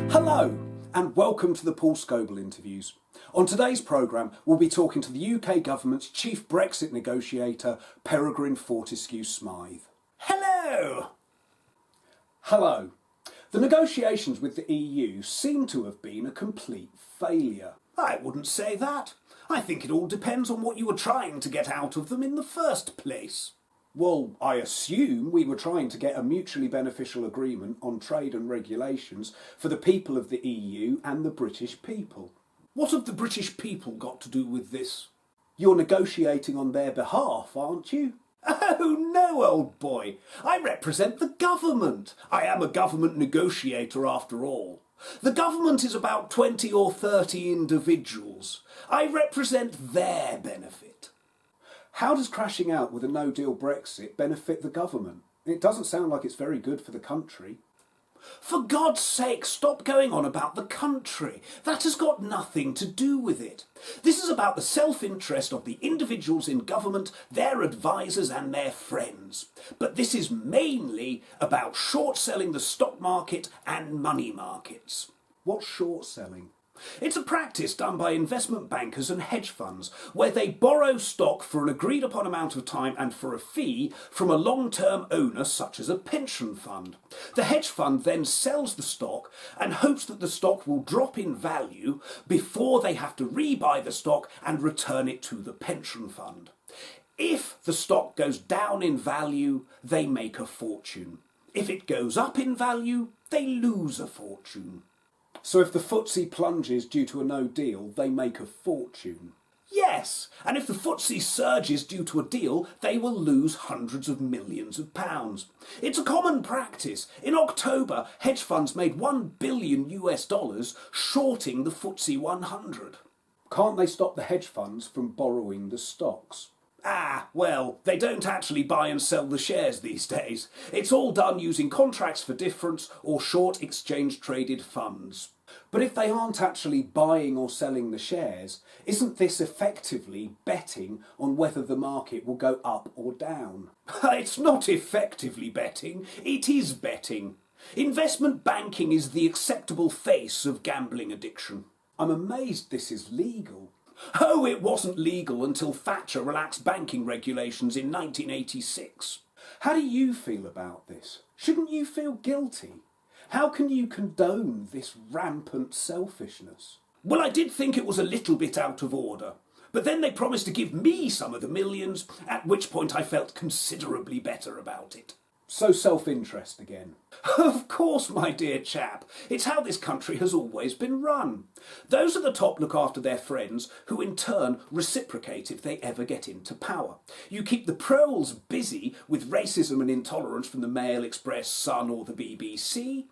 Hello and welcome to the Paul Scoble Interviews. On today's programme we'll be talking to the UK government's chief Brexit negotiator, Peregrine Fortescue Smythe. Hello! Hello. The negotiations with the EU seem to have been a complete failure. I wouldn't say that. I think it all depends on what you were trying to get out of them in the first place. Well, I assume we were trying to get a mutually beneficial agreement on trade and regulations for the people of the EU and the British people. What have the British people got to do with this? You're negotiating on their behalf, aren't you? Oh no, old boy. I represent the government. I am a government negotiator after all. The government is about 20 or 30 individuals. I represent their benefit. How does crashing out with a no deal Brexit benefit the government? It doesn't sound like it's very good for the country. For God's sake, stop going on about the country. That has got nothing to do with it. This is about the self-interest of the individuals in government, their advisers and their friends. But this is mainly about short-selling the stock market and money markets. What's short-selling? It's a practice done by investment bankers and hedge funds where they borrow stock for an agreed upon amount of time and for a fee from a long-term owner such as a pension fund. The hedge fund then sells the stock and hopes that the stock will drop in value before they have to rebuy the stock and return it to the pension fund. If the stock goes down in value, they make a fortune. If it goes up in value, they lose a fortune. So if the FTSE plunges due to a no deal, they make a fortune? Yes, and if the FTSE surges due to a deal, they will lose hundreds of millions of pounds. It's a common practice. In October, hedge funds made $1 billion shorting the FTSE 100. Can't they stop the hedge funds from borrowing the stocks? Well, they don't actually buy and sell the shares these days. It's all done using contracts for difference or short exchange-traded funds. But if they aren't actually buying or selling the shares, isn't this effectively betting on whether the market will go up or down? It's not effectively betting, it is betting. Investment banking is the acceptable face of gambling addiction. I'm amazed this is legal. Oh, it wasn't legal until Thatcher relaxed banking regulations in 1986. How do you feel about this? Shouldn't you feel guilty? How can you condone this rampant selfishness? Well, I did think it was a little bit out of order, but then they promised to give me some of the millions, at which point I felt considerably better about it. So self-interest again. Of course, my dear chap. It's how this country has always been run. Those at the top look after their friends, who in turn reciprocate if they ever get into power. You keep the proles busy with racism and intolerance from the Mail, Express, Sun or the BBC.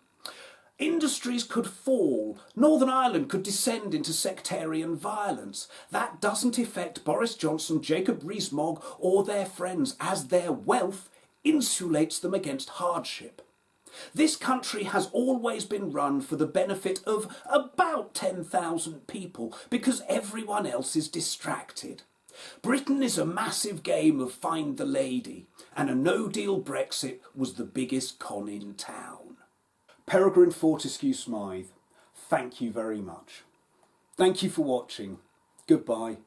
Industries could fall. Northern Ireland could descend into sectarian violence. That doesn't affect Boris Johnson, Jacob Rees-Mogg or their friends, as their wealth insulates them against hardship. This country has always been run for the benefit of about 10,000 people because everyone else is distracted. Britain is a massive game of find the lady, and a no deal Brexit was the biggest con in town. Peregrine Fortescue Smythe, thank you very much. Thank you for watching. Goodbye.